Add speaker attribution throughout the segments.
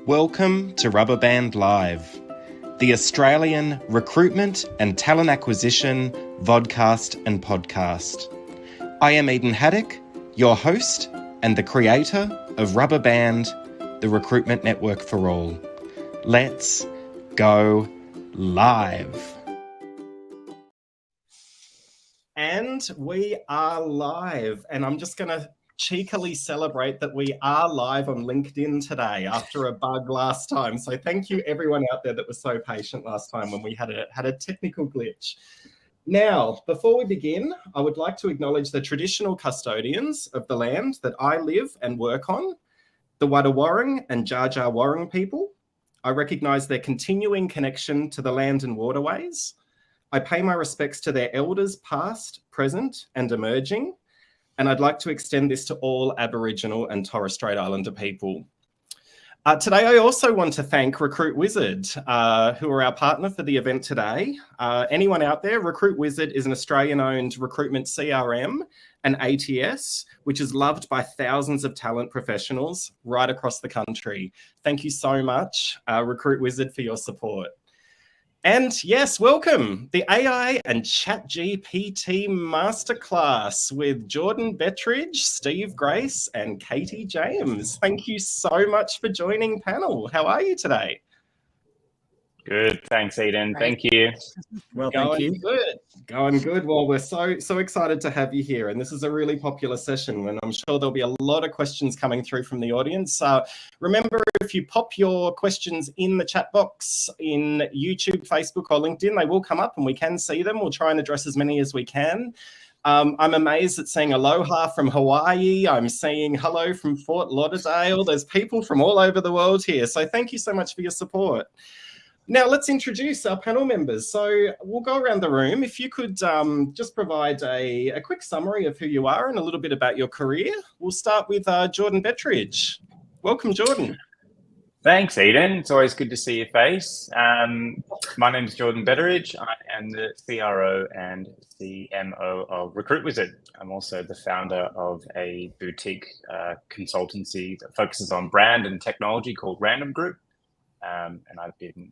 Speaker 1: Welcome to Rubberband Live, the Australian recruitment and talent acquisition vodcast and podcast. I am Eden Haddock, your host and the creator of Rubberband, the recruitment network for all. Let's go live. And we are live, and I'm just going to cheekily celebrate that we are live on LinkedIn today after a bug last time. So thank you everyone out there that was so patient last time when we had a technical glitch. Now, before we begin, I would like to acknowledge the traditional custodians of the land that I live and work on, the Wadawurrung and Dja Dja Wurrung people. I recognise their continuing connection to the land and waterways. I pay my respects to their elders past, present and emerging. And I'd like to extend this to all Aboriginal and Torres Strait Islander people. Today, I also want to thank Recruit Wizard, who are our partner for the event today. Anyone out there, Recruit Wizard is an Australian-owned recruitment CRM and ATS, which is loved by thousands of talent professionals right across the country. Thank you so much, Recruit Wizard, for your support. And yes, welcome, the AI and ChatGPT Masterclass with Jordan Betteridge, Steve Grace, and Katie James. Thank you so much for joining panel. How are you today?
Speaker 2: Good, thanks, Eden. Thank you.
Speaker 3: Well, thank you.
Speaker 1: Going good. Well, we're so excited to have you here, and this is a really popular session, and I'm sure there'll be a lot of questions coming through from the audience. Remember, if you pop your questions in the chat box in YouTube, Facebook, or LinkedIn, they will come up and we can see them. We'll try and address as many as we can. I'm amazed at seeing aloha from Hawaii. I'm seeing hello from Fort Lauderdale. There's people from all over the world here, so thank you so much for your support. Now, let's introduce our panel members. So we'll go around the room. If you could just provide a quick summary of who you are and a little bit about your career. We'll start with Jordan Betteridge. Welcome, Jordan.
Speaker 2: Thanks, Eden. It's always good to see your face. My name is Jordan Betteridge. I am the CRO and CMO of Recruit Wizard. I'm also the founder of a boutique consultancy that focuses on brand and technology called Random Group. And I've been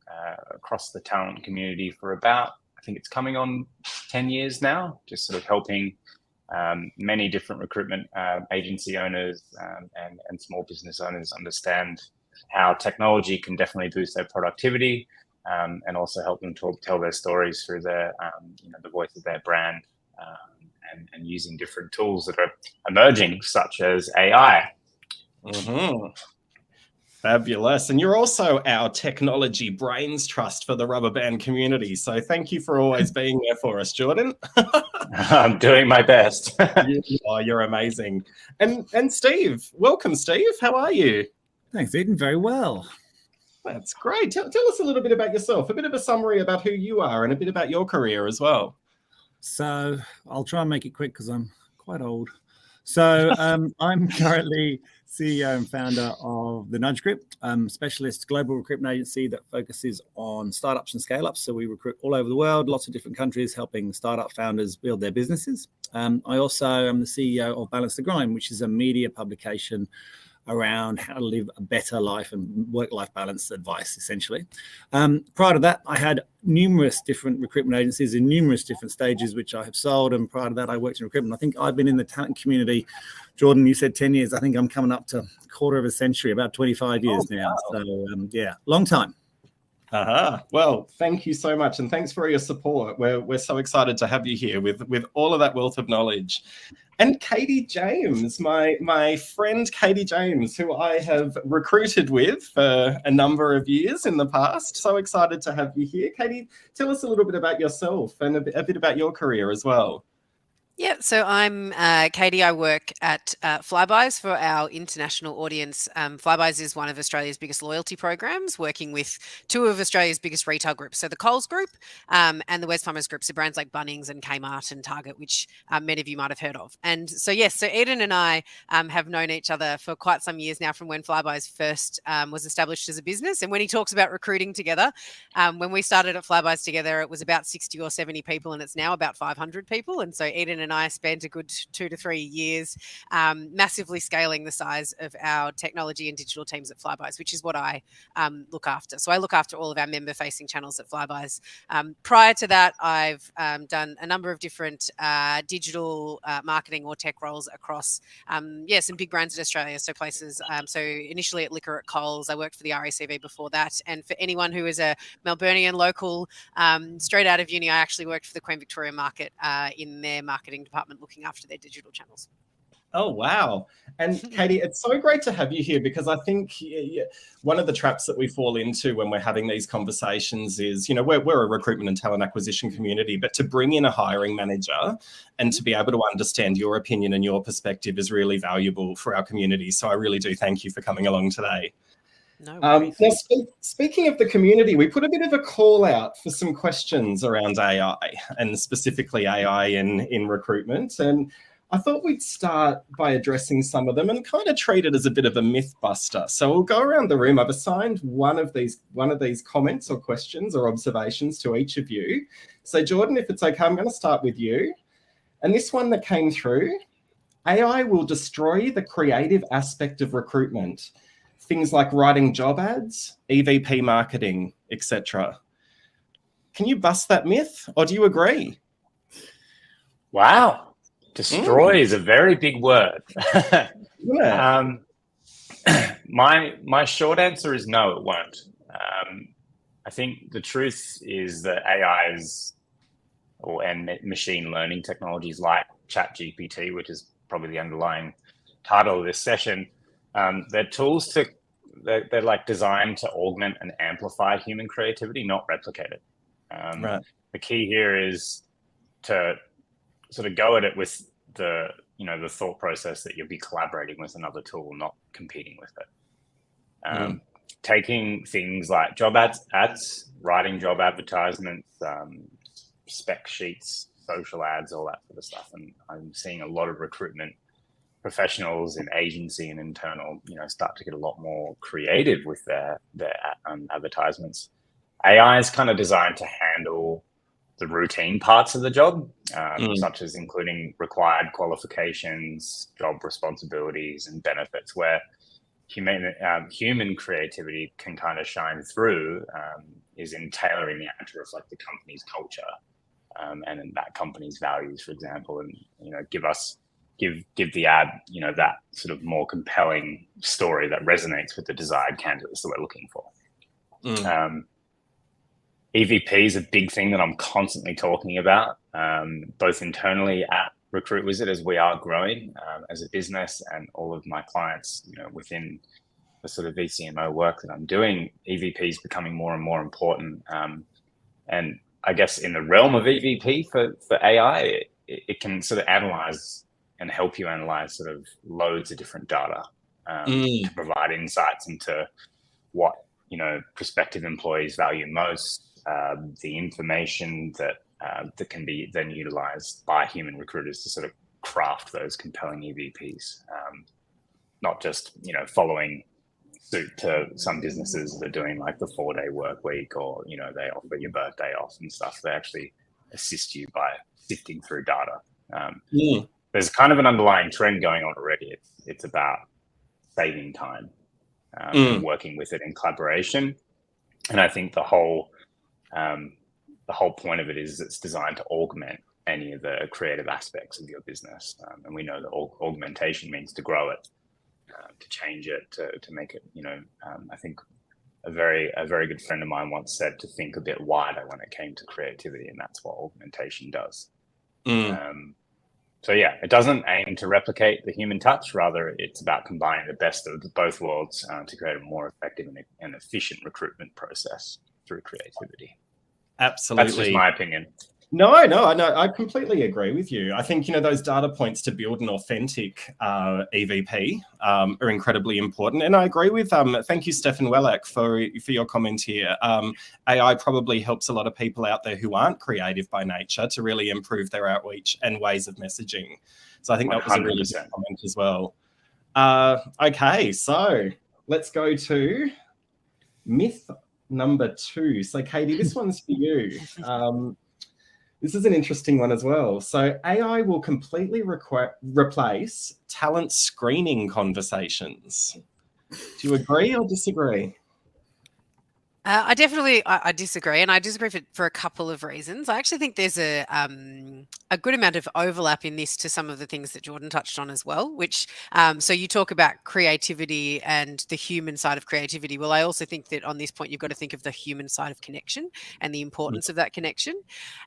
Speaker 2: across the talent community for about, I think it's coming on 10 years now, just sort of helping many different recruitment agency owners and small business owners understand how technology can definitely boost their productivity and also help them tell their stories through their, the voice of their brand and using different tools that are emerging, such as AI.
Speaker 1: Mm-hmm. Fabulous. And you're also our technology brains trust for the Rubberband community. So thank you for always being there for us, Jordan.
Speaker 2: I'm doing my best.
Speaker 1: You're amazing. And Steve, welcome, Steve. How are you?
Speaker 3: Thanks, Eden. Very well.
Speaker 1: That's great. Tell us a little bit about yourself, a bit of a summary about who you are and a bit about your career as well.
Speaker 3: So I'll try and make it quick because I'm quite old. So I'm currently CEO and founder of the Nudge Group, specialist global recruitment agency that focuses on startups and scale-ups. So we recruit all over the world, lots of different countries, helping startup founders build their businesses. I also am the CEO of Balance the Grind, which is a media publication around how to live a better life and work-life balance advice, essentially. Prior to that, I had numerous different recruitment agencies in numerous different stages, which I have sold. And prior to that, I worked in recruitment. I think I've been in the talent community. Jordan, you said 10 years. I think I'm coming up to a quarter of a century, about 25 years now. Wow. So, yeah, long time.
Speaker 1: Well, thank you so much. And thanks for your support. We're so excited to have you here with all of that wealth of knowledge. And Katie James, my friend Katie James, who I have recruited with for a number of years in the past. So excited to have you here. Katie, tell us a little bit about yourself and a bit about your career as well.
Speaker 4: Yeah, so I'm Katie. I work at Flybuys for our international audience. Flybuys is one of Australia's biggest loyalty programs, working with two of Australia's biggest retail groups. So the Coles Group and the Wesfarmers Group, so brands like Bunnings and Kmart and Target, which many of you might have heard of. And so, yes, so Eden and I have known each other for quite some years now, from when Flybuys first was established as a business. And when he talks about recruiting together, when we started at Flybuys together, it was about 60 or 70 people, and it's now about 500 people. And so Eden and I spent a good 2 to 3 years massively scaling the size of our technology and digital teams at Flybuys, which is what I look after. So I look after all of our member-facing channels at Flybuys. Prior to that, I've done a number of different digital marketing or tech roles across, some big brands in Australia. So places, so initially at Liquor at Coles, I worked for the RACV before that. And for anyone who is a Melburnian local, straight out of uni, I actually worked for the Queen Victoria Market in their marketing department, looking after their digital channels.
Speaker 1: Oh, wow. And Katie, it's so great to have you here, because I think one of the traps that we fall into when we're having these conversations is, we're a recruitment and talent acquisition community, but to bring in a hiring manager and to be able to understand your opinion and your perspective is really valuable for our community. So I really do thank you for coming along today.
Speaker 4: No
Speaker 1: now, speaking of the community, we put a bit of a call out for some questions around AI, and specifically AI in recruitment. And I thought we'd start by addressing some of them and kind of treat it as a bit of a myth buster. So we'll go around the room. I've assigned one of these comments or questions or observations to each of you. So Jordan, if it's okay, I'm going to start with you. And this one that came through: AI will destroy the creative aspect of recruitment. Things like writing job ads, EVP marketing, etc. Can you bust that myth, or do you agree?
Speaker 2: Wow. Destroy is a very big word.
Speaker 1: Yeah.
Speaker 2: My short answer is no, it won't. I think the truth is that AIs and machine learning technologies like ChatGPT, which is probably the underlying title of this session, they're tools they're like designed to augment and amplify human creativity, not replicate it.
Speaker 1: Right.
Speaker 2: The key here is to sort of go at it with the thought process that you'll be collaborating with another tool, not competing with it. Taking things like job ads, writing job advertisements, spec sheets, social ads, all that sort of stuff. And I'm seeing a lot of recruitment professionals in agency and internal, start to get a lot more creative with their advertisements. AI is kind of designed to handle the routine parts of the job, such as including required qualifications, job responsibilities, and benefits, where human creativity can kind of shine through, is in tailoring the ad to reflect the company's culture and that company's values, for example, and give the ad that sort of more compelling story that resonates with the desired candidates that we're looking for. EVP is a big thing that I'm constantly talking about, both internally at Recruit Wizard as we are growing as a business, and all of my clients, within the sort of VCMO work that I'm doing. EVP is becoming more and more important. And I guess in the realm of EVP for AI, it can sort of analyze and help you analyze sort of loads of different data to provide insights into what prospective employees value most. The information that can be then utilized by human recruiters to sort of craft those compelling EVPs, not just following suit to some businesses that are doing like the 4-day work week, or they offer your birthday off and stuff. They actually assist you by sifting through data. There's kind of an underlying trend going on already. It's about saving time and working with it in collaboration. And I think the whole point of it is it's designed to augment any of the creative aspects of your business. And we know that augmentation means to grow it, to change it, to make it, I think a very good friend of mine once said to think a bit wider when it came to creativity, and that's what augmentation does. So yeah, it doesn't aim to replicate the human touch. Rather, it's about combining the best of both worlds to create a more effective and efficient recruitment process through creativity.
Speaker 1: Absolutely.
Speaker 2: That's just my opinion.
Speaker 1: No, I completely agree with you. I think, those data points to build an authentic EVP are incredibly important. And I agree with, thank you, Stefan Wellak, for your comment here. AI probably helps a lot of people out there who aren't creative by nature to really improve their outreach and ways of messaging. So I think that was a really good comment as well. Okay, so let's go to myth number 2. So Katie, this one's for you. This is an interesting one as well. So AI will completely replace talent screening conversations. Do you agree or disagree?
Speaker 4: I definitely I disagree, and I disagree for a couple of reasons. I actually think there's a good amount of overlap in this to some of the things that Jordan touched on as well. Which so you talk about creativity and the human side of creativity. Well, I also think that on this point you've got to think of the human side of connection and the importance of that connection.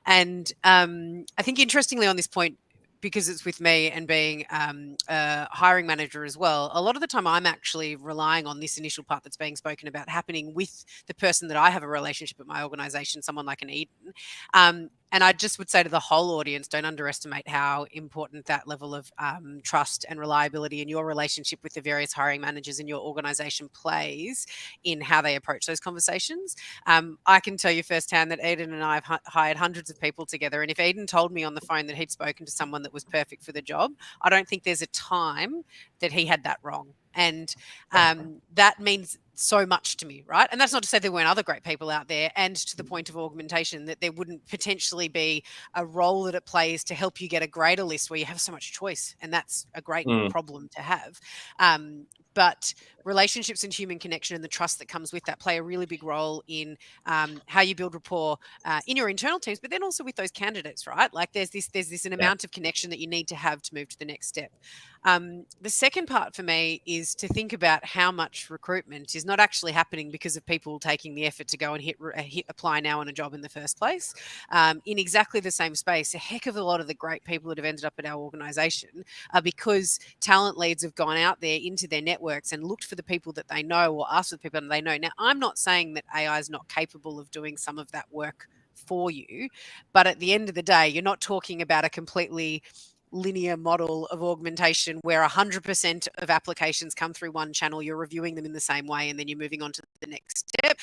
Speaker 4: And I think interestingly on this point, because it's with me and being a hiring manager as well, a lot of the time I'm actually relying on this initial part that's being spoken about happening with the person that I have a relationship at my organization, someone like an Eden. And I just would say to the whole audience, don't underestimate how important that level of trust and reliability in your relationship with the various hiring managers in your organization plays in how they approach those conversations. I can tell you firsthand that Eden and I have hired hundreds of people together. And if Eden told me on the phone that he'd spoken to someone that was perfect for the job, I don't think there's a time that he had that wrong. And that means so much to me, right? And that's not to say there weren't other great people out there, and to the point of augmentation, that there wouldn't potentially be a role that it plays to help you get a greater list where you have so much choice, and that's a great problem to have. But relationships and human connection and the trust that comes with that play a really big role in how you build rapport in your internal teams, but then also with those candidates, right? Like there's an amount of connection that you need to have to move to the next step. The second part for me is to think about how much recruitment is not actually happening because of people taking the effort to go and hit apply now on a job in the first place. In exactly the same space, a heck of a lot of the great people that have ended up at our organisation are because talent leads have gone out there into their networks and looked for the people that they know or asked for the people that they know. Now, I'm not saying that AI is not capable of doing some of that work for you, but at the end of the day, you're not talking about a completely linear model of augmentation where 100% of applications come through one channel, you're reviewing them in the same way, and then you're moving on to the next step.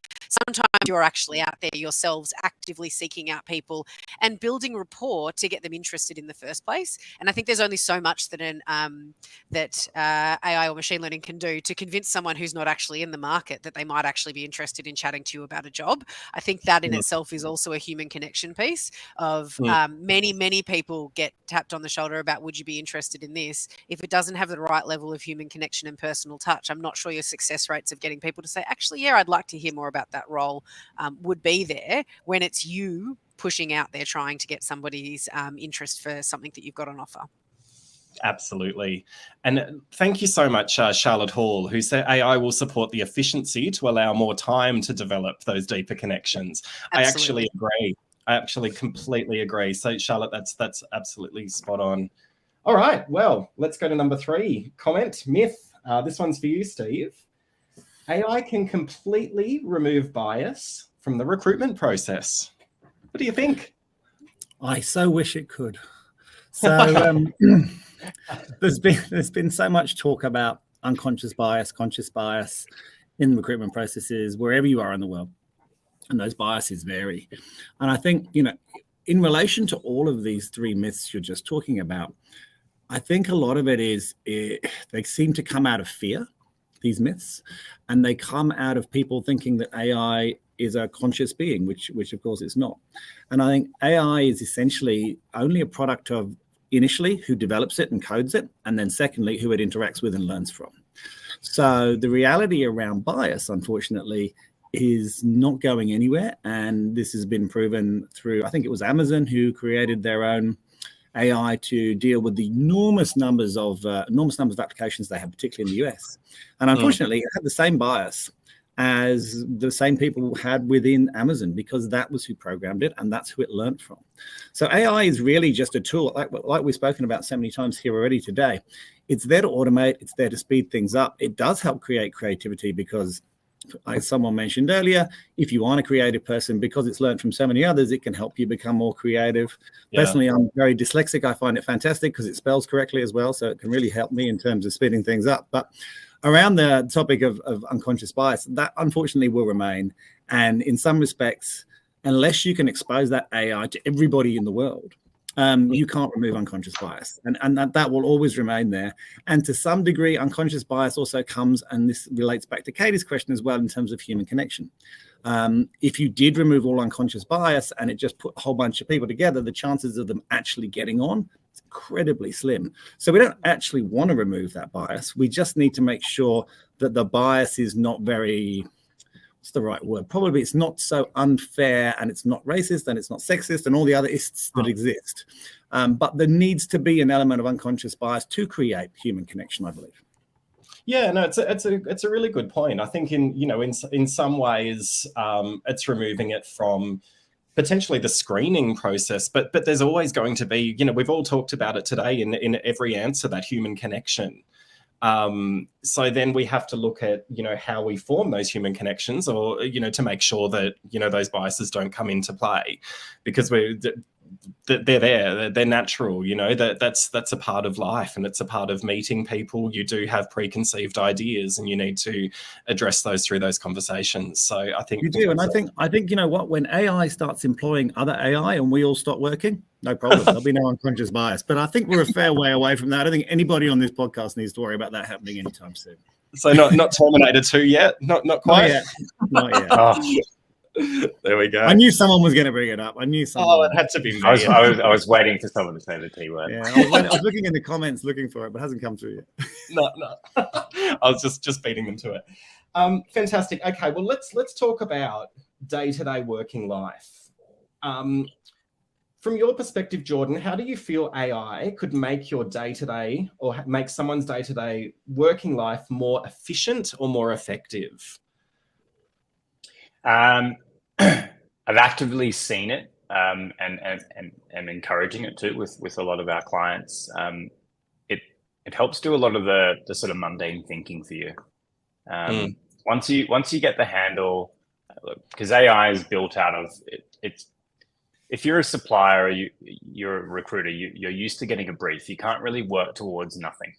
Speaker 4: Sometimes you're actually out there yourselves actively seeking out people and building rapport to get them interested in the first place. And I think there's only so much that AI or machine learning can do to convince someone who's not actually in the market that they might actually be interested in chatting to you about a job. I think that in itself is also a human connection piece of many people get tapped on the shoulder about, would you be interested in this? If it doesn't have the right level of human connection and personal touch, I'm not sure your success rates of getting people to say, actually, yeah, I'd like to hear more about that role would be there when it's you pushing out there trying to get somebody's interest for something that you've got on offer.
Speaker 1: Absolutely. And thank you so much, Charlotte Hall, who said AI will support the efficiency to allow more time to develop those deeper connections. Absolutely. I actually agree. I actually completely agree. So, Charlotte, that's absolutely spot on. All right. Well, let's go to number 3. Comment, myth. This one's for you, Steve. AI can completely remove bias from the recruitment process. What do you think?
Speaker 3: I so wish it could. So there's been so much talk about unconscious bias, conscious bias in recruitment processes wherever you are in the world, and those biases vary. And I think, in relation to all of these 3 myths you're just talking about, I think a lot of it is they seem to come out of fear, these myths, and they come out of people thinking that AI is a conscious being, which of course it's not. And I think AI is essentially only a product of, initially, who develops it and codes it, and then secondly, who it interacts with and learns from. So the reality around bias, unfortunately, is not going anywhere. And this has been proven through, I think it was Amazon who created their own AI to deal with the enormous numbers of applications they have, particularly in the US. And unfortunately, it had the same bias as the same people had within Amazon, because that was who programmed it and that's who it learned from. So AI is really just a tool, like we've spoken about so many times here already today. It's there to automate, it's there to speed things up. It does help create creativity because, like someone mentioned earlier, if you are a creative person, because it's learned from so many others, it can help you become more creative. Yeah. Personally, I'm very dyslexic. I find it fantastic because it spells correctly as well. So it can really help me in terms of speeding things up. But around the topic of unconscious bias, that unfortunately will remain. And in some respects, unless you can expose that AI to everybody in the world, you can't remove unconscious bias, and that will always remain there. And to some degree, unconscious bias also comes, and this relates back to Katie's question as well, in terms of human connection. If you did remove all unconscious bias and it just put a whole bunch of people together, the chances of them actually getting on is incredibly slim. So we don't actually want to remove that bias. We just need to make sure that the bias is not very, what's the right word? Probably it's not so unfair, and it's not racist, and it's not sexist, and all the other ists that exist. But there needs to be an element of unconscious bias to create human connection, I believe.
Speaker 1: Yeah, no, it's a really good point. I think in some ways it's removing it from potentially the screening process, but there's always going to be, we've all talked about it today in every answer, that human connection. So then we have to look at, how we form those human connections, or, to make sure that, those biases don't come into play, because they're there, they're natural, that's a part of life, and it's a part of meeting people. You do have preconceived ideas, and you need to address those through those conversations. So I think
Speaker 3: you do. And I think, you know what, when AI starts employing other AI and we all stop working, no problem. There'll be no unconscious bias. But I think we're a fair way away from that. I don't think anybody on this podcast needs to worry about that happening anytime soon.
Speaker 1: So not Terminator 2 yet? Not quite?
Speaker 3: Not yet.
Speaker 1: Oh. There we go.
Speaker 3: I knew someone was going to bring it up. I knew someone.
Speaker 1: Oh, it had to be me.
Speaker 2: I was waiting for someone to say the T word.
Speaker 3: Yeah, I was looking in the comments looking for it, but it hasn't come through yet.
Speaker 1: No. I was just beating them to it. Fantastic. Okay, well, let's talk about day-to-day working life. From your perspective, Jordan, how do you feel AI could make your day-to-day, or make someone's day-to-day working life more efficient or more effective?
Speaker 2: I've actively seen it, and encouraging it too with a lot of our clients. It helps do a lot of the sort of mundane thinking for you. Once you get the handle, because AI is built out of it's. If you're a supplier, or you're a recruiter, you're used to getting a brief. You can't really work towards nothing.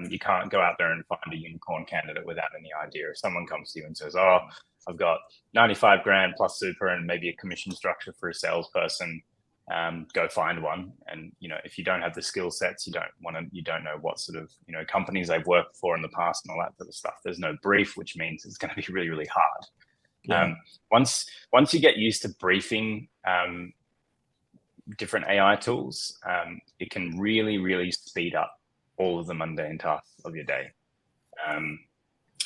Speaker 2: You can't go out there and find a unicorn candidate without any idea. If someone comes to you and says, "Oh, I've got 95 grand plus super and maybe a commission structure for a salesperson," go find one. And if you don't have the skill sets, you don't know what sort of companies they've worked for in the past and all that sort of stuff. There's no brief, which means it's going to be really, really hard. Yeah. Once you get used to briefing different AI tools, it can really, really speed up all of the mundane tasks of your day.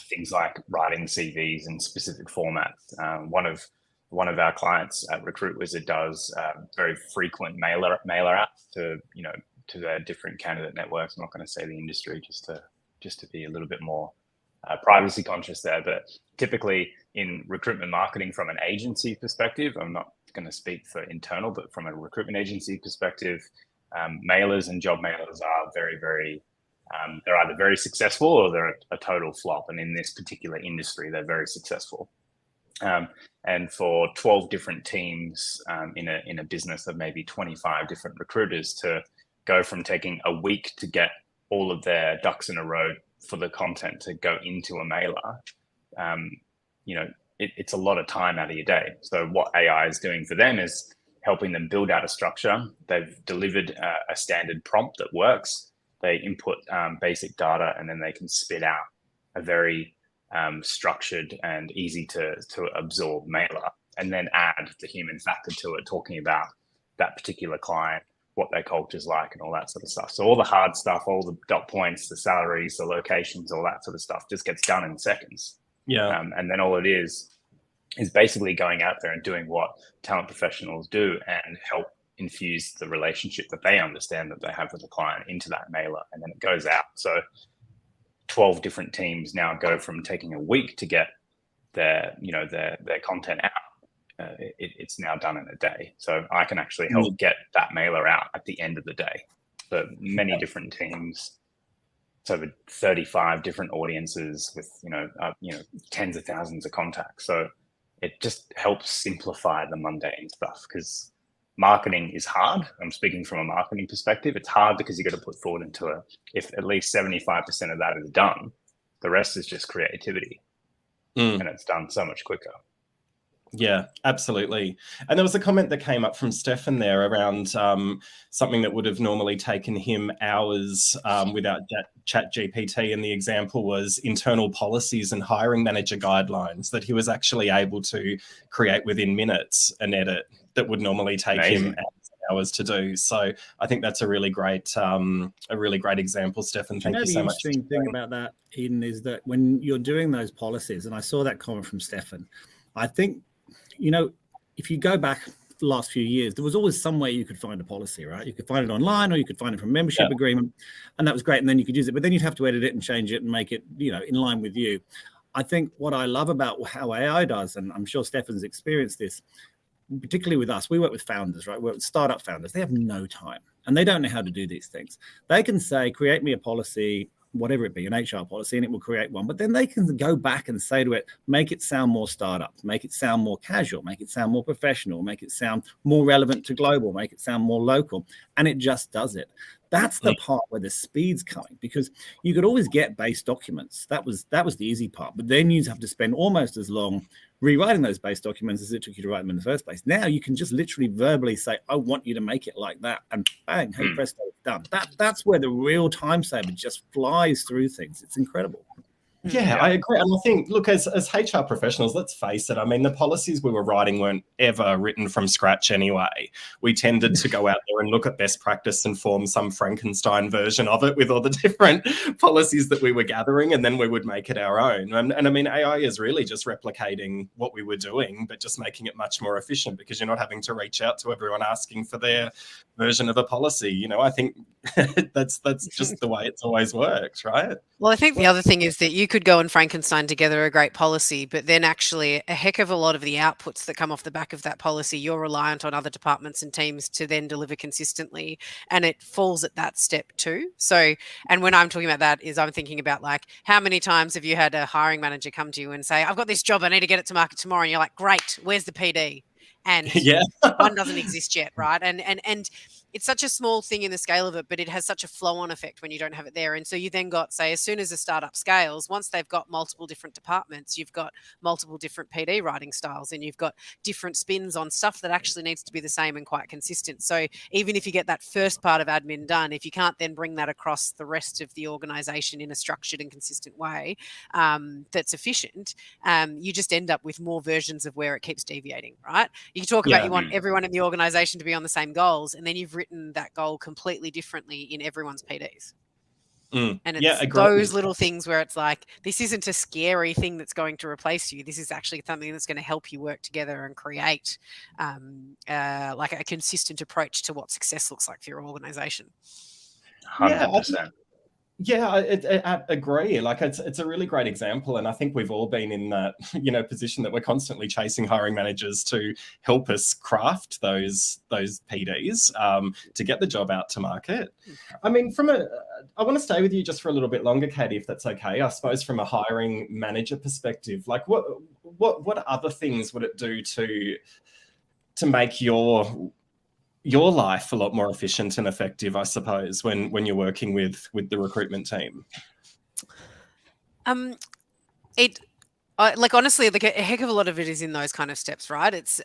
Speaker 2: Things like writing CVs in specific formats. One of our clients at Recruit Wizard does very frequent mailer outs to their different candidate networks. I'm not going to say the industry just to be a little bit more privacy conscious there, but typically in recruitment marketing from an agency perspective, I'm not going to speak for internal, but from a recruitment agency perspective, mailers and job mailers are very, very, they're either very successful or they're a total flop. And in this particular industry, they're very successful. And for 12 different teams in a business of maybe 25 different recruiters to go from taking a week to get all of their ducks in a row for the content to go into a mailer, it's a lot of time out of your day. So what AI is doing for them is helping them build out a structure. They've delivered a standard prompt that works. They input basic data, and then they can spit out a very structured and easy to absorb mailer, and then add the human factor to it, talking about that particular client, what their culture's like, and all that sort of stuff. So all the hard stuff, all the dot points, the salaries, the locations, all that sort of stuff just gets done in seconds. Yeah. And then all it is basically going out there and doing what talent professionals do and help infuse the relationship that they understand that they have with the client into that mailer, and then it goes out. So 12 different teams now go from taking a week to get their content out. It's now done in a day. So I can actually help get that mailer out at the end of the day for many different teams. It's over 35 different audiences with tens of thousands of contacts. So it just helps simplify the mundane stuff, because marketing is hard. I'm speaking from a marketing perspective. It's hard because you got to put thought into it. If at least 75% of that is done, the rest is just creativity, and it's done so much quicker.
Speaker 1: Yeah, absolutely. And there was a comment that came up from Stefan there around something that would have normally taken him hours without ChatGPT. And the example was internal policies and hiring manager guidelines that he was actually able to create within minutes an edit that would normally take him hours to do. So I think that's a really great example, Stefan. Thank you so much.
Speaker 3: The interesting thing about that, Eden, is that when you're doing those policies, and I saw that comment from Stefan, I think, if you go back the last few years, there was always some way you could find a policy, right? You could find it online, or you could find it from a membership agreement, and that was great. And then you could use it, but then you'd have to edit it and change it and make it, in line with you. I think what I love about how AI does, and I'm sure Stefan's experienced this, particularly with us, we work with founders, right? We work with startup founders. They have no time and they don't know how to do these things. They can say, create me a policy, whatever it be, an HR policy, and it will create one. But then they can go back and say to it, make it sound more startup, make it sound more casual, make it sound more professional, make it sound more relevant to global, make it sound more local. And it just does it. That's the part where the speed's coming, because you could always get base documents. That was the easy part. But then you'd have to spend almost as long rewriting those base documents as it took you to write them in the first place. Now you can just literally verbally say, I want you to make it like that. And bang, hey, presto, it's done. That's where the real time saver just flies through things. It's incredible.
Speaker 1: Yeah, I agree. And I think, look, as HR professionals, let's face it, I mean, the policies we were writing weren't ever written from scratch anyway. We tended to go out there and look at best practice and form some Frankenstein version of it with all the different policies that we were gathering, and then we would make it our own. And I mean, AI is really just replicating what we were doing, but just making it much more efficient, because you're not having to reach out to everyone asking for their version of a policy. I think that's just the way it's always worked, right?
Speaker 4: Well, I think the other thing is that you could go and Frankenstein together a great policy, but then actually a heck of a lot of the outputs that come off the back of that policy, you're reliant on other departments and teams to then deliver consistently, and it falls at that step too. So, and when I'm talking about that is I'm thinking about, like, how many times have you had a hiring manager come to you and say, I've got this job, I need to get it to market tomorrow. And you're like, great, where's the PD? And one doesn't exist yet, right? And it's such a small thing in the scale of it, but it has such a flow-on effect when you don't have it there. And so you then got, say, as soon as a startup scales, once they've got multiple different departments, you've got multiple different PD writing styles, and you've got different spins on stuff that actually needs to be the same and quite consistent. So even if you get that first part of admin done, if you can't then bring that across the rest of the organization in a structured and consistent way that's efficient, you just end up with more versions of where it keeps deviating, right? You talk about you want everyone in the organization to be on the same goals, and then you've written that goal completely differently in everyone's PDs. And it's those little things where it's like, this isn't a scary thing that's going to replace you. This is actually something that's going to help you work together and create like a consistent approach to what success looks like for your organization.
Speaker 2: 100%.
Speaker 1: Yeah, I agree. Like, it's a really great example, and I think we've all been in that position that we're constantly chasing hiring managers to help us craft those PDs to get the job out to market. I mean, I want to stay with you just for a little bit longer, Katie, if that's okay. I suppose from a hiring manager perspective, like what other things would it do to make your life a lot more efficient and effective, I suppose, when you're working with the recruitment team?
Speaker 4: Honestly, a heck of a lot of it is in those kind of steps, right? It's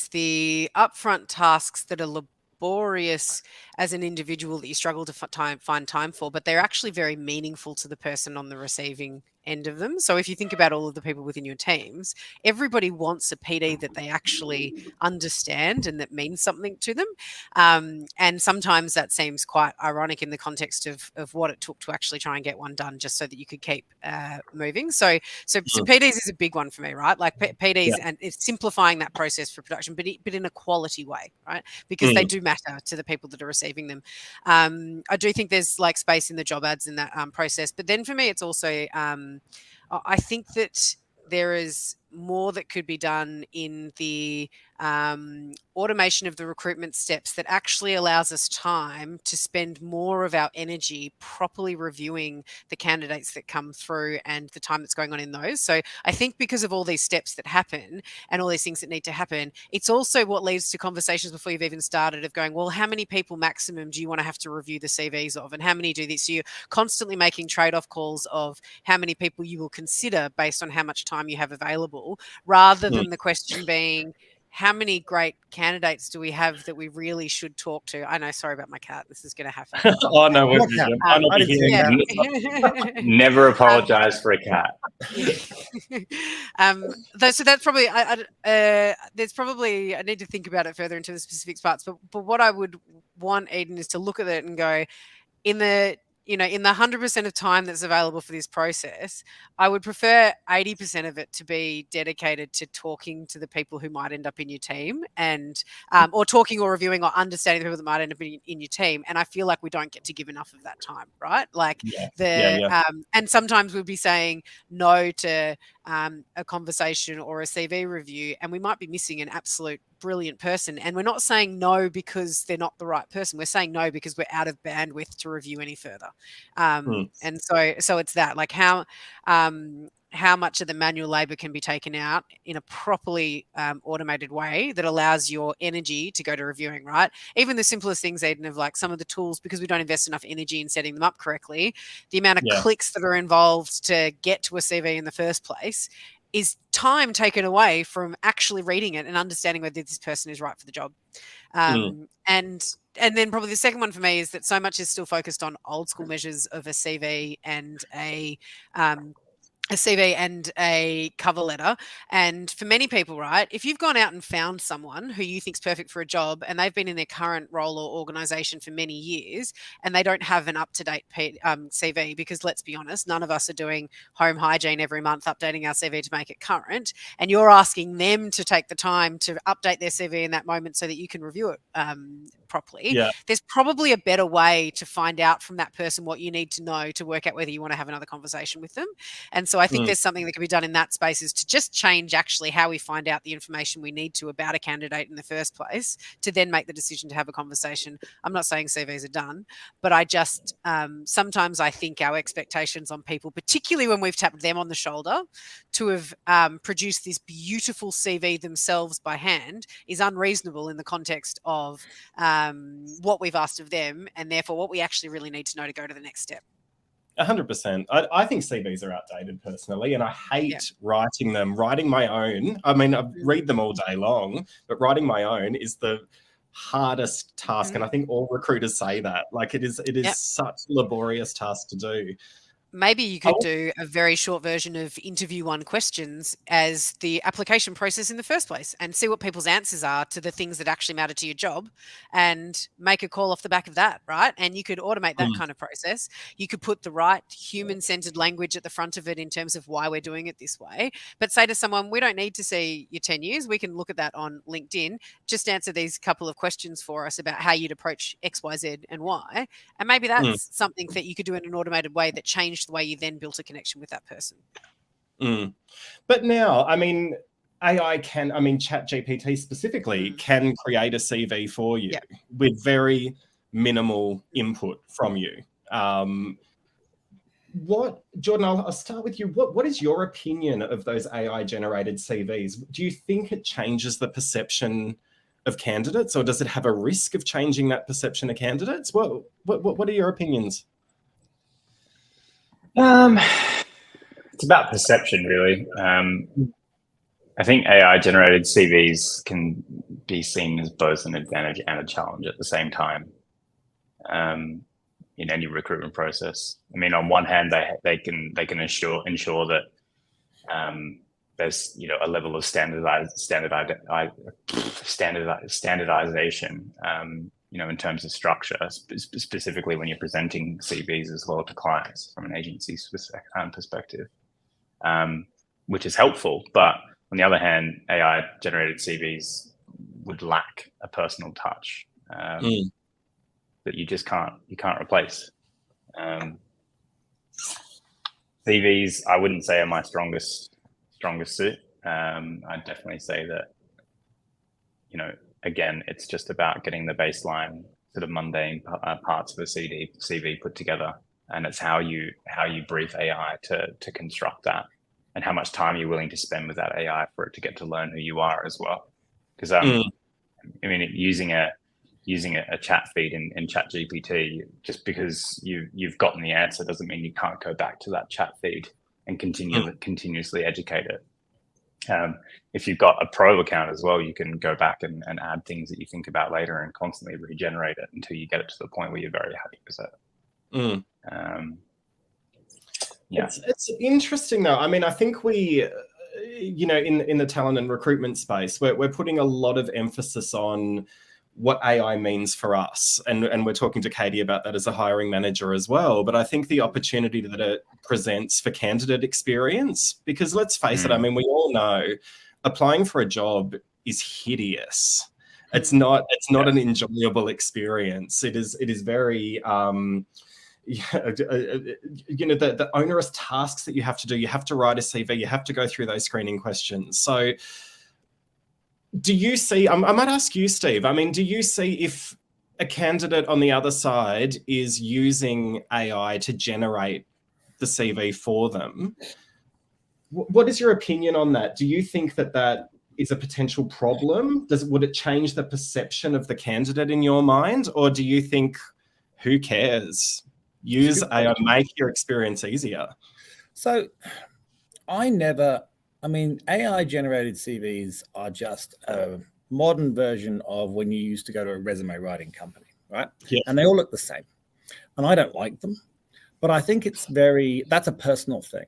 Speaker 4: the upfront tasks that are laborious as an individual that you struggle to find time for, but they're actually very meaningful to the person on the receiving end of them. So if you think about all of the people within your teams, everybody wants a PD that they actually understand and that means something to them. And sometimes that seems quite ironic in the context of what it took to actually try and get one done just so that you could keep moving. So PDs is a big one for me, right? Like PDs, and it's simplifying that process for production, but in a quality way, right? Because they do matter to the people that are receiving them. I do think there's like space in the job ads in that process. But then for me, it's also, I think that there is more that could be done in the automation of the recruitment steps that actually allows us time to spend more of our energy properly reviewing the candidates that come through and the time that's going on in those. So I think because of all these steps that happen and all these things that need to happen, it's also what leads to conversations before you've even started of going, well, how many people maximum do you want to have to review the CVs of, and how many do this? So you're constantly making trade-off calls of how many people you will consider based on how much time you have available. possible, rather than the question being, how many great candidates do we have that we really should talk to? I know, sorry about my cat. This is going to happen.
Speaker 1: Oh, no, we're
Speaker 3: Look,
Speaker 1: good.
Speaker 3: I didn't see
Speaker 4: Yeah.
Speaker 2: Never apologize for a cat.
Speaker 4: So that's probably there's probably, I need to think about it further into the specific parts, but what I would want, Eden, is to look at it and go, in the 100% of time that's available for this process, I would prefer 80% of it to be dedicated to talking to the people who might end up in your team, and or talking or reviewing or understanding the people that might end up in your team. And I feel like we don't get to give enough of that time, right? Like and sometimes we'd be saying no to a conversation or a CV review, and we might be missing an absolute brilliant person. And we're not saying no because they're not the right person. We're saying no because we're out of bandwidth to review any further. And so it's that, like, how much of the manual labor can be taken out in a properly automated way that allows your energy to go to reviewing, right? Even the simplest things, Eden, of like some of the tools, because we don't invest enough energy in setting them up correctly, the amount of clicks that are involved to get to a CV in the first place is time taken away from actually reading it and understanding whether this person is right for the job. And then probably the second one for me is that so much is still focused on old school measures of a CV and a CV and a cover letter. And for many people, right, if you've gone out and found someone who you think's perfect for a job and they've been in their current role or organization for many years and they don't have an up-to-date CV, because let's be honest, none of us are doing home hygiene every month, updating our CV to make it current, and you're asking them to take the time to update their CV in that moment so that you can review it properly. There's probably a better way to find out from that person what you need to know to work out whether you want to have another conversation with them. And so I think there's something that can be done in that space, is to just change actually how we find out the information we need to about a candidate in the first place to then make the decision to have a conversation. I'm not saying CVs are done, but I just sometimes I think our expectations on people, particularly when we've tapped them on the shoulder to have produced this beautiful CV themselves by hand, is unreasonable in the context of what we've asked of them, and therefore what we actually really need to know to go to the next step.
Speaker 1: 100%. I think CVs are outdated personally, and I hate writing them. Writing my own, I mean, I read them all day long, but writing my own is the hardest task. And I think all recruiters say that. Like, it is such a laborious task to do.
Speaker 4: Maybe you could do a very short version of interview one questions as the application process in the first place, and see what people's answers are to the things that actually matter to your job, and make a call off the back of that, right? And you could automate that kind of process. You could put the right human-centered language at the front of it in terms of why we're doing it this way, but say to someone, we don't need to see your 10 years. We can look at that on LinkedIn. Just answer these couple of questions for us about how you'd approach X, Y, Z, and Y. And maybe that's something that you could do in an automated way that changed the way you then built a connection with that person.
Speaker 1: But now, I mean, AI can, I mean, ChatGPT specifically can create a CV for you with very minimal input from you. What, Jordan, I'll start with you. What is your opinion of those AI generated CVs? Do you think it changes the perception of candidates, or does it have a risk of changing that perception of candidates? What are your opinions?
Speaker 2: It's about perception, really. I think AI-generated CVs can be seen as both an advantage and a challenge at the same time in any recruitment process. I mean, on one hand, they can ensure that there's a level of standardization. In terms of structure, specifically when you're presenting CVs as well to clients from an agency perspective, which is helpful. But on the other hand, AI-generated CVs would lack a personal touch that you can't replace. CVs, I wouldn't say, are my strongest suit. I'd definitely say that, again, it's just about getting the baseline sort of mundane parts of a CV put together, and it's how you brief AI to construct that, and how much time you're willing to spend with that AI for it to get to learn who you are as well. Because using a chat feed in ChatGPT, just because you've gotten the answer doesn't mean you can't go back to that chat feed and continuously educate it. If you've got a pro account as well, you can go back and add things that you think about later and constantly regenerate it until you get it to the point where you're very happy with it. Yeah.
Speaker 1: It's interesting though. I mean, I think we, in the talent and recruitment space, we're putting a lot of emphasis on what AI means for us. And we're talking to Katie about that as a hiring manager as well. But I think the opportunity that it presents for candidate experience, because let's face it, I mean, we all know applying for a job is hideous. It's not an enjoyable experience. It is very, the onerous tasks that you have to do. You have to write a CV. You have to go through those screening questions. So do you see, I might ask you, Steve, I mean, do you see if a candidate on the other side is using AI to generate the CV for them? What is your opinion on that? Do you think that is a potential problem? Would it change the perception of the candidate in your mind? Or do you think, who cares? Use AI, make your experience easier.
Speaker 3: So AI generated CVs are just a modern version of when you used to go to a resume writing company, right? Yeah. And they all look the same. And I don't like them, but I think that's a personal thing.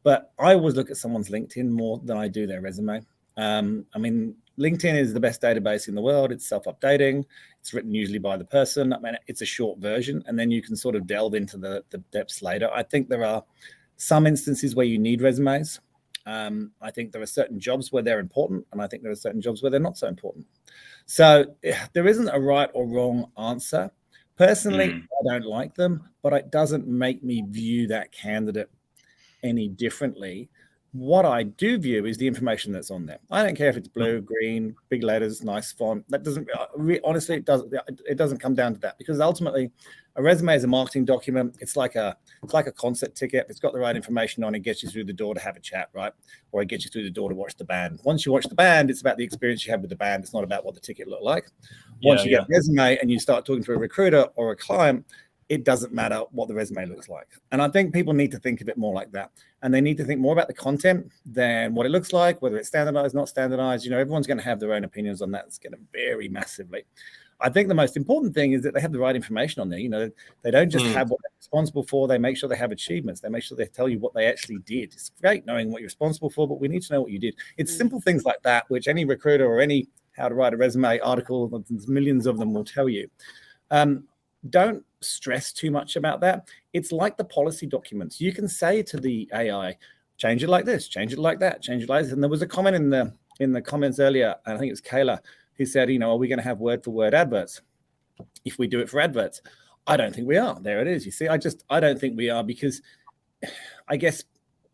Speaker 3: But I always look at someone's LinkedIn more than I do their resume. I mean, LinkedIn is the best database in the world. It's self-updating. It's written usually by the person. I mean, it's a short version, and then you can sort of delve into the depths later. I think there are some instances where you need resumes. I think there are certain jobs where they're important, and I think there are certain jobs where they're not so important. So there isn't a right or wrong answer. Personally, I don't like them, but it doesn't make me view that candidate any differently. What I do view is the information that's on there. I don't care if it's blue, green, big letters, nice font. That doesn't honestly, it doesn't come down to that, because ultimately a resume is a marketing document. It's like a concert ticket. If it's got the right information on it, gets you through the door to have a chat, right? Or it gets you through the door to watch the band. Once you watch the band, it's about the experience you have with the band. It's not about what the ticket looked like. Once you get a resume and you start talking to a recruiter or a client, it doesn't matter what the resume looks like. And I think people need to think of it more like that. And they need to think more about the content than what it looks like, whether it's standardized, not standardized. Everyone's going to have their own opinions on that. It's going to vary massively. I think the most important thing is that they have the right information on there. They don't just have what they're responsible for. They make sure they have achievements. They make sure they tell you what they actually did. It's great knowing what you're responsible for, but we need to know what you did. It's simple things like that, which any recruiter or any how to write a resume article, there's millions of them, will tell you. Don't stress too much about that. It's like the policy documents. You can say to the AI, change it like this, change it like that, change it like this. And there was a comment in the comments earlier, and I think it was Kayla, who said, are we going to have word for word adverts if we do it for adverts? I don't think we are. There it is. You see, I don't think we are, because I guess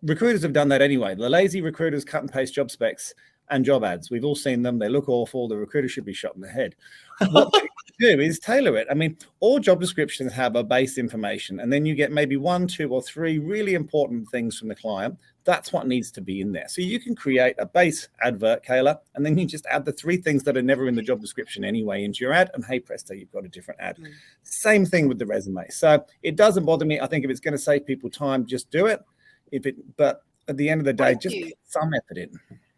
Speaker 3: recruiters have done that anyway. The lazy recruiters cut and paste job specs and job ads. We've all seen them. They look awful. The recruiter should be shot in the head. What they do is tailor it. I mean, all job descriptions have a base information, and then you get maybe 1, 2, or 3 really important things from the client. That's what needs to be in there. So you can create a base advert, Kayla, and then you just add the 3 things that are never in the job description anyway into your ad, and hey presto, you've got a different ad. Same thing with the resume. So it doesn't bother me. I think if it's going to save people time, just do it. But at the end of the day, just put some effort in.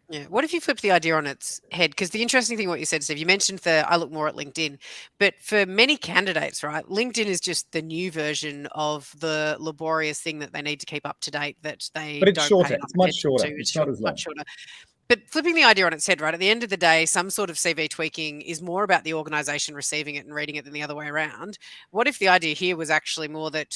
Speaker 4: Yeah. What if you flip the idea on its head? Because the interesting thing, what you said, Steve, you mentioned I look more at LinkedIn, but for many candidates, right, LinkedIn is just the new version of the laborious thing that they need to keep up to date, that they
Speaker 3: But it's
Speaker 4: don't
Speaker 3: shorter.
Speaker 4: pay
Speaker 3: It's much shorter.
Speaker 4: to.
Speaker 3: It's not as long.
Speaker 4: Much shorter. But flipping the idea on its head, right, at the end of the day, some sort of CV tweaking is more about the organization receiving it and reading it than the other way around. What if the idea here was actually more that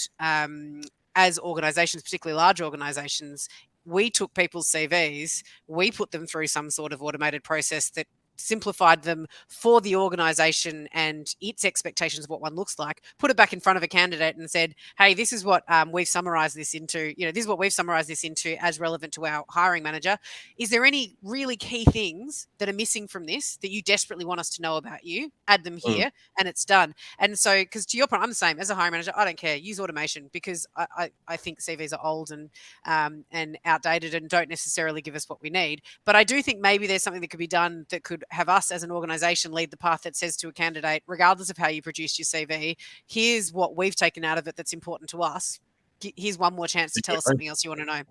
Speaker 4: as organizations, particularly large organizations, we took people's CVs, we put them through some sort of automated process that simplified them for the organization and its expectations of what one looks like, put it back in front of a candidate and said, hey, this is what we've summarized this into, this is what we've summarized this into as relevant to our hiring manager. Is there any really key things that are missing from this that you desperately want us to know about you? Add them here and it's done. And so, because to your point, I'm the same as a hiring manager. I don't care. Use automation, because I think CVs are old and outdated and don't necessarily give us what we need. But I do think maybe there's something that could be done that could have us as an organization lead the path that says to a candidate, regardless of how you produce your CV, here's what we've taken out of it that's important to us. Here's one more chance to tell us something else you want to know.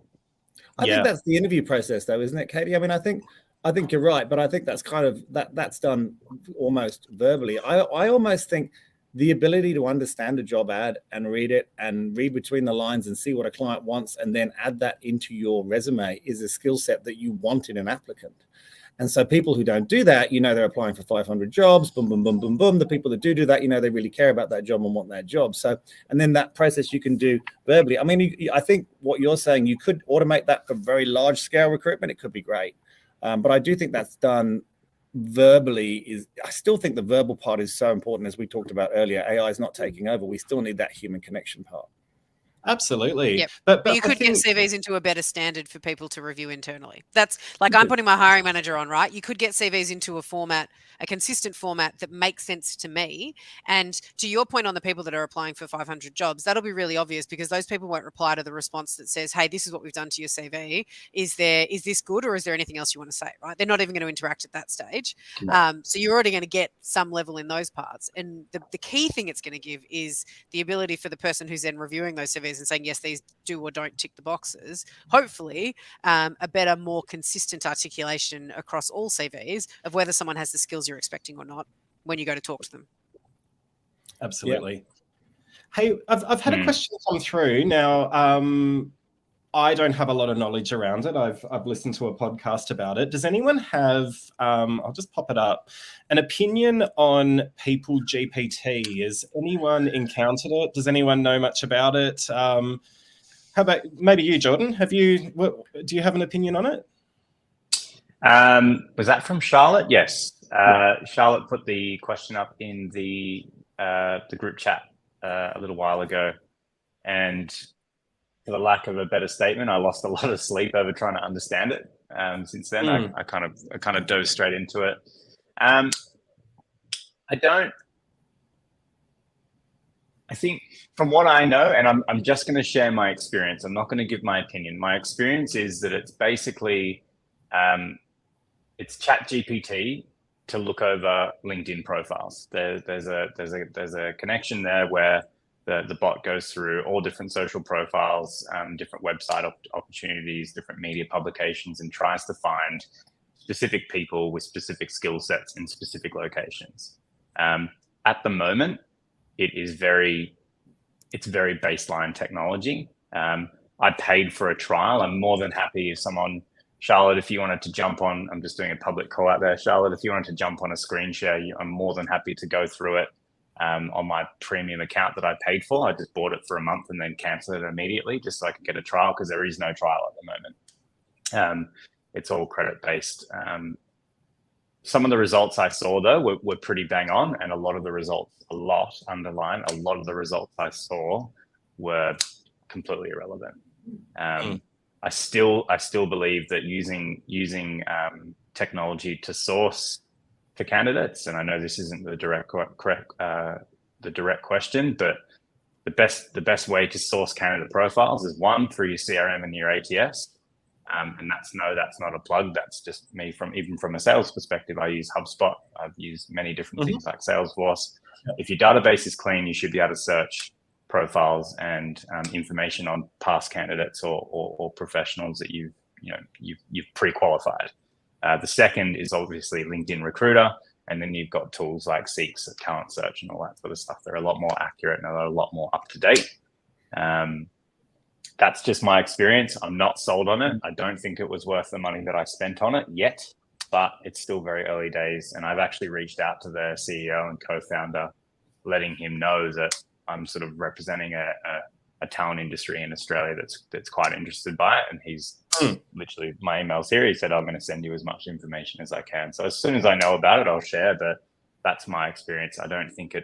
Speaker 3: I think that's the interview process, though, isn't it, Katie? I mean, I think you're right, but I think that's kind of that's done almost verbally. I almost think the ability to understand a job ad and read it and read between the lines and see what a client wants and then add that into your resume is a skill set that you want in an applicant. And so people who don't do that, they're applying for 500 jobs, boom, boom, boom, boom, boom. The people that do that, they really care about that job and want that job. So, and then that process you can do verbally. I mean, I think what you're saying, you could automate that for very large scale recruitment. It could be great. But I do think that's done verbally. I still think the verbal part is so important, as we talked about earlier. AI is not taking over. We still need that human connection part.
Speaker 1: Absolutely.
Speaker 4: Yep.
Speaker 1: But
Speaker 4: you could get CVs into a better standard for people to review internally. That's like I'm putting my hiring manager on, right? You could get CVs into a format, a consistent format that makes sense to me. And to your point on the people that are applying for 500 jobs, that'll be really obvious because those people won't reply to the response that says, hey, this is what we've done to your CV. Is this good or is there anything else you want to say, right? They're not even going to interact at that stage. No. So you're already going to get some level in those parts. And the key thing it's going to give is the ability for the person who's then reviewing those CVs and saying, yes, these do or don't tick the boxes, hopefully a better, more consistent articulation across all CVs of whether someone has the skills you're expecting or not when you go to talk to them.
Speaker 1: Absolutely. Yeah. Hey, I've had a question come through. Now, I don't have a lot of knowledge around it. I've listened to a podcast about it. Does anyone have, I'll just pop it up, an opinion on People GPT? Has anyone encountered it? Does anyone know much about it? How about maybe you, Jordan? Do you have an opinion on it?
Speaker 2: Was that from Charlotte? Yes. Charlotte put the question up in the group chat a little while ago, and for the lack of a better statement, I lost a lot of sleep over trying to understand it. Since then, I kind of dove straight into it. I think from what I know, and I'm just going to share my experience. I'm not going to give my opinion. My experience is that it's basically it's ChatGPT to look over LinkedIn profiles. There's a connection there where the bot goes through all different social profiles, different website opportunities, different media publications, and tries to find specific people with specific skill sets in specific locations. At the moment, it's very baseline technology. I paid for a trial. I'm more than happy if someone, Charlotte, if you wanted to jump on, I'm just doing a public call out there. Charlotte, if you wanted to jump on a screen share, I'm more than happy to go through it on my premium account that I paid for. I just bought it for a month and then canceled it immediately just so I could get a trial because there is no trial at the moment. It's all credit based. Some of the results I saw though were pretty bang on, and a lot of the results I saw were completely irrelevant. I still believe that using technology to source for candidates, and I know this isn't the direct question, but the best way to source candidate profiles is one, through your CRM and your ATS. And that's not a plug. That's just me even from a sales perspective. I use HubSpot. I've used many different things like Salesforce. If your database is clean, you should be able to search profiles and information on past candidates or professionals that you've pre-qualified. The second is obviously LinkedIn Recruiter, and then you've got tools like Seeks, Talent Search, and all that sort of stuff. They're a lot more accurate and they're a lot more up to date. That's just my experience. I'm not sold on it. I don't think it was worth the money that I spent on it yet, but it's still very early days. And I've actually reached out to the CEO and co-founder, letting him know that I'm sort of representing a talent industry in Australia that's quite interested by it. And he's literally, my email's here. He said, I'm going to send you as much information as I can. So as soon as I know about it, I'll share, but that's my experience. I don't think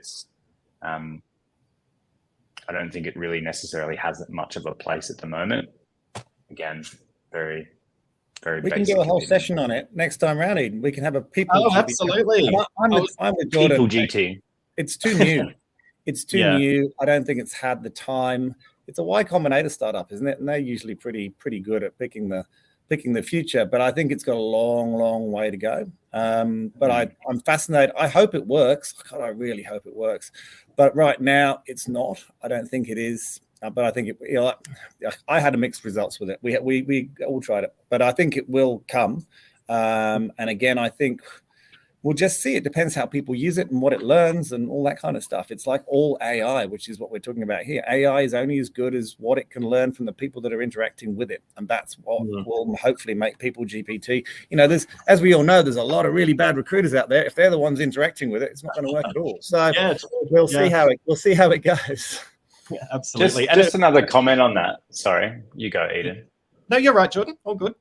Speaker 2: it really necessarily has that much of a place at the moment. Again, very, very
Speaker 3: we
Speaker 2: basic.
Speaker 3: can do a whole session on it next time round, Eden. We can have a people.
Speaker 1: Oh, absolutely.
Speaker 3: I'm with Jordan.
Speaker 2: People GT.
Speaker 3: It's too new. It's too new. I don't think it's had the time. It's a Y Combinator startup, isn't it? And they're usually pretty good at picking the future. But I think it's got a long way to go. But I'm fascinated. I hope it works. God, I really hope it works. But right now, it's not. I don't think it is. but I think I had a mixed results with it. We all tried it, but I think it will come. And again, I think we'll just see. It depends how people use it and what it learns and all that kind of stuff. It's like all AI, which is what we're talking about here. AI is only as good as what it can learn from the people that are interacting with it. And that's what will hopefully make people GPT. There's, as we all know, there's a lot of really bad recruiters out there. If they're the ones interacting with it, it's not going to work at all. So we'll see how it goes.
Speaker 1: Yeah, absolutely.
Speaker 2: Just another comment on that. Sorry, you go, Eden.
Speaker 1: No, you're right, Jordan. All good.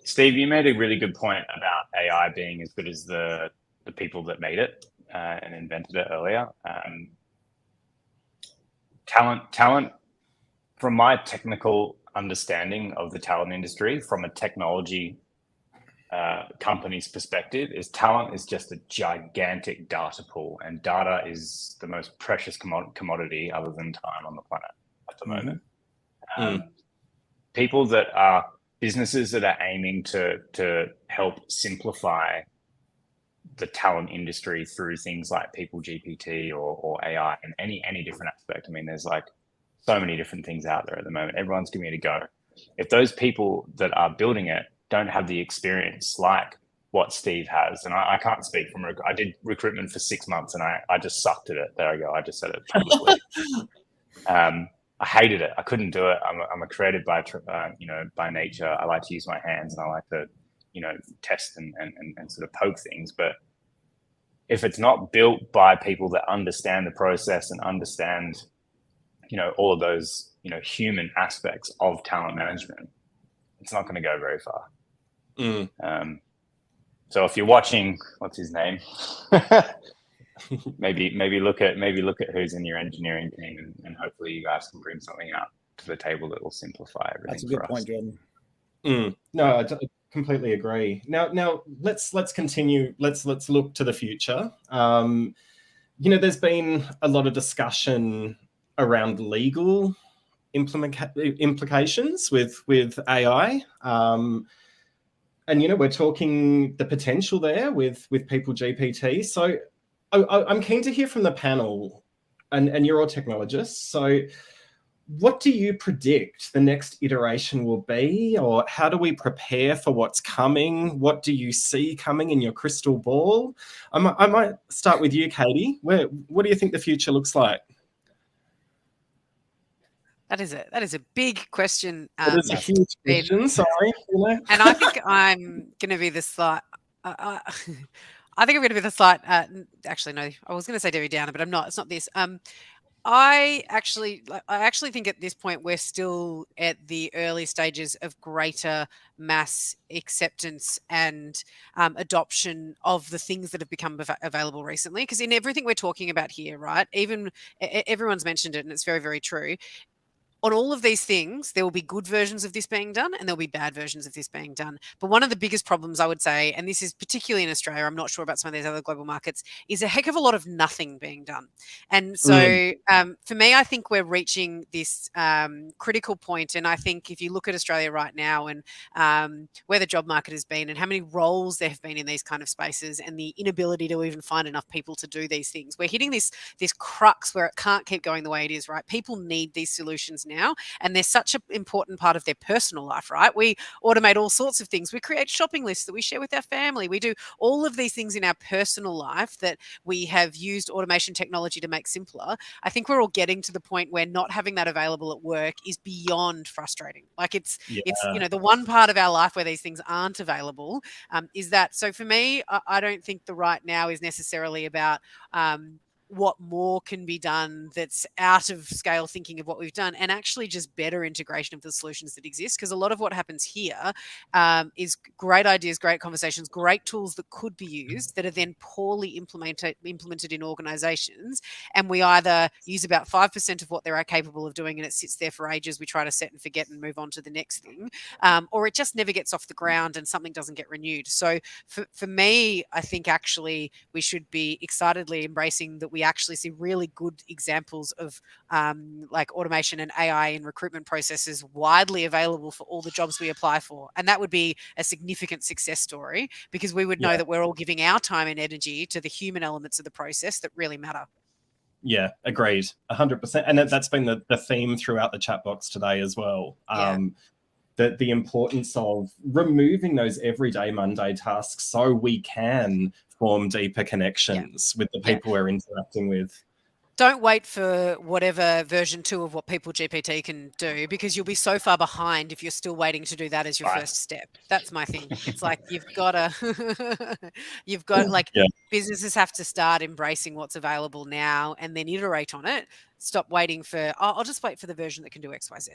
Speaker 2: Steve, you made a really good point about AI being as good as the people that made it and invented it earlier. Talent, from my technical understanding of the talent industry, from a technology company's perspective, talent is just a gigantic data pool, and data is the most precious commodity other than time on the planet at the moment. People that are businesses that are aiming to help simplify the talent industry through things like People GPT or AI and any different aspect. I mean, there's like so many different things out there at the moment. Everyone's giving it a go. If those people that are building it don't have the experience like what Steve has, and I can't speak from I did recruitment for 6 months and I just sucked at it. There I go. I just said it publicly. I hated it. I couldn't do it. I'm a creative by nature. I like to use my hands and I like to, test and sort of poke things. But if it's not built by people that understand the process and understand, all of those, human aspects of talent management, it's not going to go very far. So if you're watching, what's his name? maybe look at who's in your engineering team, and hopefully you guys can bring something up to the table that will simplify everything.
Speaker 3: That's a good point,
Speaker 1: Jordan. No, I completely agree. Now let's continue. Let's look to the future. There's been a lot of discussion around legal implications with AI. And we're talking the potential there with People GPT. So I'm keen to hear from the panel, and you're all technologists. So what do you predict the next iteration will be, or how do we prepare for what's coming? What do you see coming in your crystal ball? I might start with you, Katie. What do you think the future looks like?
Speaker 4: That is a big question.
Speaker 1: It is a huge question. Sorry,
Speaker 4: and I think I'm going to be the slight. I think I'm going to be the slight. Actually, no. I was going to say Debbie Downer, but I'm not. It's not this. I actually think at this point we're still at the early stages of greater mass acceptance and adoption of the things that have become available recently. Because in everything we're talking about here, right? Even everyone's mentioned it, and it's very, very true. On all of these things, there will be good versions of this being done and there'll be bad versions of this being done. But one of the biggest problems I would say, and this is particularly in Australia, I'm not sure about some of these other global markets, is a heck of a lot of nothing being done. And so for me, I think we're reaching this critical point. And I think if you look at Australia right now and where the job market has been and how many roles there have been in these kind of spaces and the inability to even find enough people to do these things, we're hitting this crux where it can't keep going the way it is, right? People need these solutions now, and they're such an important part of their personal life, right? We automate all sorts of things. We create shopping lists that we share with our family. We do all of these things in our personal life that we have used automation technology to make simpler. I think we're all getting to the point where not having that available at work is beyond frustrating. Like it's the one part of our life where these things aren't available is that. So for me, I don't think the right now is necessarily about what more can be done that's out of scale thinking of what we've done, and actually just better integration of the solutions that exist. Because a lot of what happens here is great ideas, great conversations, great tools that could be used that are then poorly implemented in organizations. And we either use about 5% of what they're capable of doing and it sits there for ages. We try to set and forget and move on to the next thing. Or it just never gets off the ground and something doesn't get renewed. So for me, I think actually we should be excitedly embracing that we actually see really good examples of like automation and AI in recruitment processes widely available for all the jobs we apply for. And that would be a significant success story because we would know that we're all giving our time and energy to the human elements of the process that really matter.
Speaker 1: Yeah, agreed, 100%. And that's been the theme throughout the chat box today as well. The importance of removing those everyday Monday tasks so we can form deeper connections with the people we're interacting with.
Speaker 4: Don't wait for whatever version 2 of what People GPT can do, because you'll be so far behind if you're still waiting to do that as your first step. That's my thing. It's like businesses have to start embracing what's available now and then iterate on it. Stop waiting for, I'll just wait for the version that can do X, Y, Z.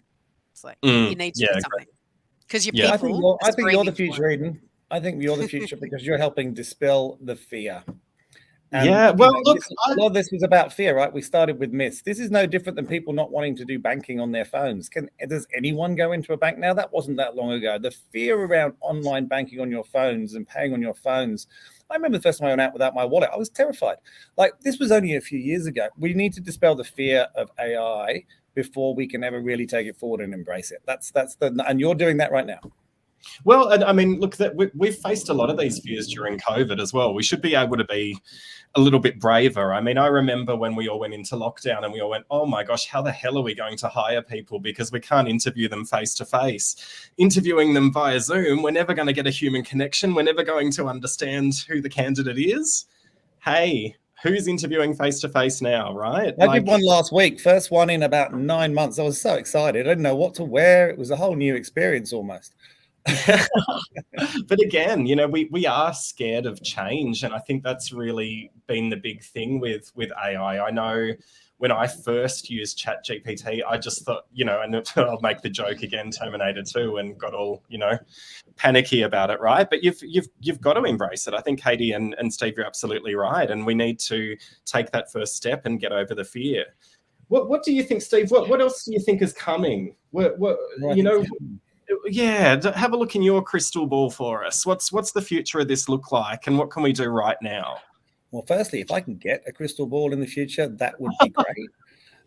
Speaker 4: It's like you need to do something because your people.
Speaker 3: I think you're the future, Eden. I think you're the future because you're helping dispel the fear. And, look, a lot of this was about fear, right? We started with myths. This is no different than people not wanting to do banking on their phones. Does anyone go into a bank now? That wasn't that long ago. The fear around online banking on your phones and paying on your phones. I remember the first time I went out without my wallet. I was terrified. Like, this was only a few years ago. We need to dispel the fear of AI before we can ever really take it forward and embrace it. And you're doing that right now.
Speaker 1: Well, and I mean, look, we've faced a lot of these fears during COVID as well. We should be able to be a little bit braver. I mean, I remember when we all went into lockdown and we all went, oh my gosh, how the hell are we going to hire people because we can't interview them face to face? Interviewing them via Zoom, we're never going to get a human connection. We're never going to understand who the candidate is. Hey, who's interviewing face to face now, right?
Speaker 3: I did one last week, first one in about 9 months. I was so excited. I didn't know what to wear. It was a whole new experience almost.
Speaker 1: But again, we are scared of change, and I think that's really been the big thing with AI. I know when I first used ChatGPT, I just thought, and I'll make the joke again, Terminator 2, and got all panicky about it, right? But you've got to embrace it. I think Katie and Steve, you're absolutely right, and we need to take that first step and get over the fear. What do you think, Steve? What else do you think is coming? Yeah, have a look in your crystal ball for us. What's the future of this look like, and what can we do right now?
Speaker 3: Well, firstly, if I can get a crystal ball in the future, that would be great.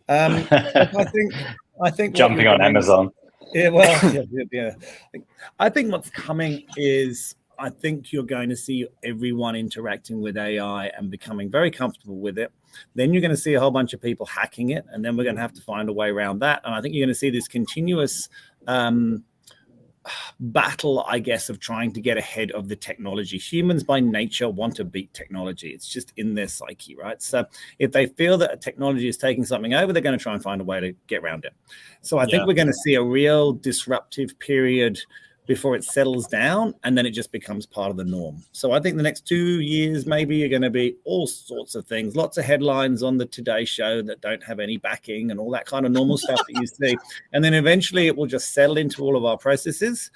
Speaker 3: I think
Speaker 2: jumping on Amazon.
Speaker 3: Yeah. I think what's coming is I think you're going to see everyone interacting with AI and becoming very comfortable with it. Then you're going to see a whole bunch of people hacking it, and then we're going to have to find a way around that. And I think you're going to see this continuous battle, I guess, of trying to get ahead of the technology. Humans by nature want to beat technology. It's just in their psyche, right? So if they feel that a technology is taking something over, they're going to try and find a way to get around it. So I think we're going to see a real disruptive period before it settles down, and then it just becomes part of the norm. So I think the next 2 years maybe are going to be all sorts of things, lots of headlines on the Today Show that don't have any backing and all that kind of normal stuff that you see. And then eventually it will just settle into all of our processes.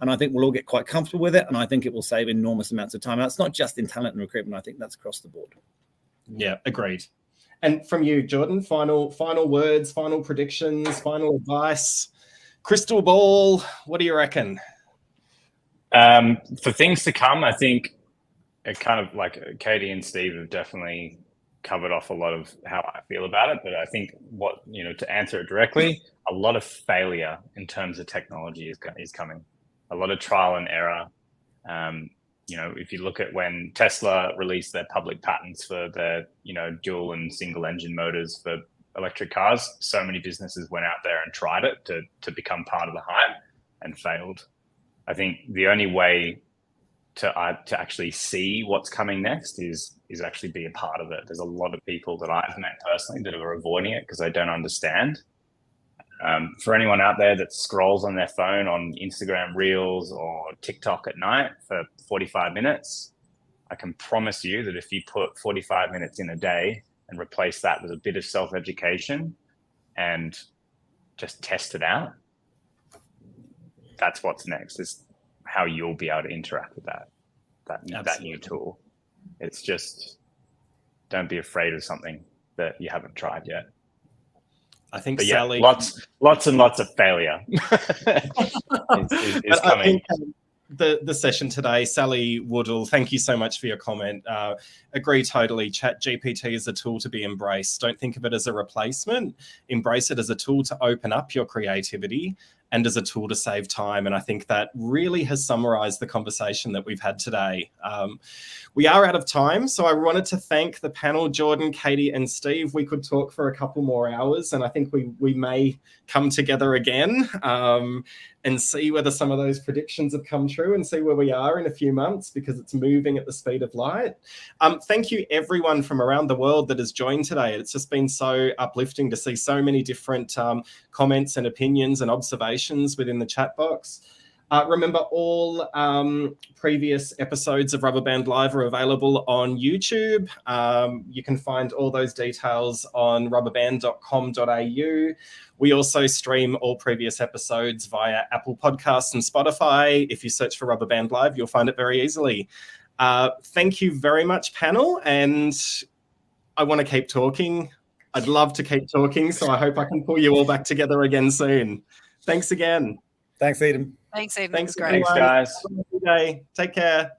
Speaker 3: And I think we'll all get quite comfortable with it. And I think it will save enormous amounts of time. That's not just in talent and recruitment. I think that's across the board.
Speaker 1: Yeah, agreed. And from you, Jordan, final words, final predictions, final advice, crystal ball, what do you reckon?
Speaker 2: For things to come, I think it kind of like Katie and Steve have definitely covered off a lot of how I feel about it. But I think to answer it directly, a lot of failure in terms of technology is coming. A lot of trial and error. If you look at when Tesla released their public patents for their, dual and single engine motors for electric cars, so many businesses went out there and tried it to become part of the hype and failed. I think the only way to actually see what's coming next is actually be a part of it. There's a lot of people that I've met personally that are avoiding it because they don't understand. For anyone out there that scrolls on their phone on Instagram Reels or TikTok at night for 45 minutes, I can promise you that if you put 45 minutes in a day and replace that with a bit of self-education and just test it out, that's what's next. Is how you'll be able to interact with that new tool. It's just, don't be afraid of something that you haven't tried yet.
Speaker 1: I think
Speaker 2: but
Speaker 1: Sally,
Speaker 2: lots and lots of failure is coming.
Speaker 1: The session today, Sally Woodall, thank you so much for your comment. Agree totally. ChatGPT is a tool to be embraced. Don't think of it as a replacement. Embrace it as a tool to open up your creativity and as a tool to save time. And I think that really has summarized the conversation that we've had today. We are out of time, so I wanted to thank the panel, Jordan, Katie, and Steve. We could talk for a couple more hours, and I think we may come together again and see whether some of those predictions have come true and see where we are in a few months, because it's moving at the speed of light. Thank you, everyone from around the world that has joined today. It's just been so uplifting to see so many different comments and opinions and observations within the chat box. Remember, all previous episodes of Rubberband Live are available on YouTube. You can find all those details on rubberband.com.au. We also stream all previous episodes via Apple Podcasts and Spotify. If you search for Rubberband Live, you'll find it very easily. Thank you very much, panel. And I want to keep talking. I'd love to keep talking, so I hope I can pull you all back together again soon. Thanks again.
Speaker 3: Thanks, Eden.
Speaker 4: Thanks, Eden.
Speaker 1: Thanks,
Speaker 4: Great.
Speaker 2: Thanks, guys.
Speaker 1: Have a good day. Take care.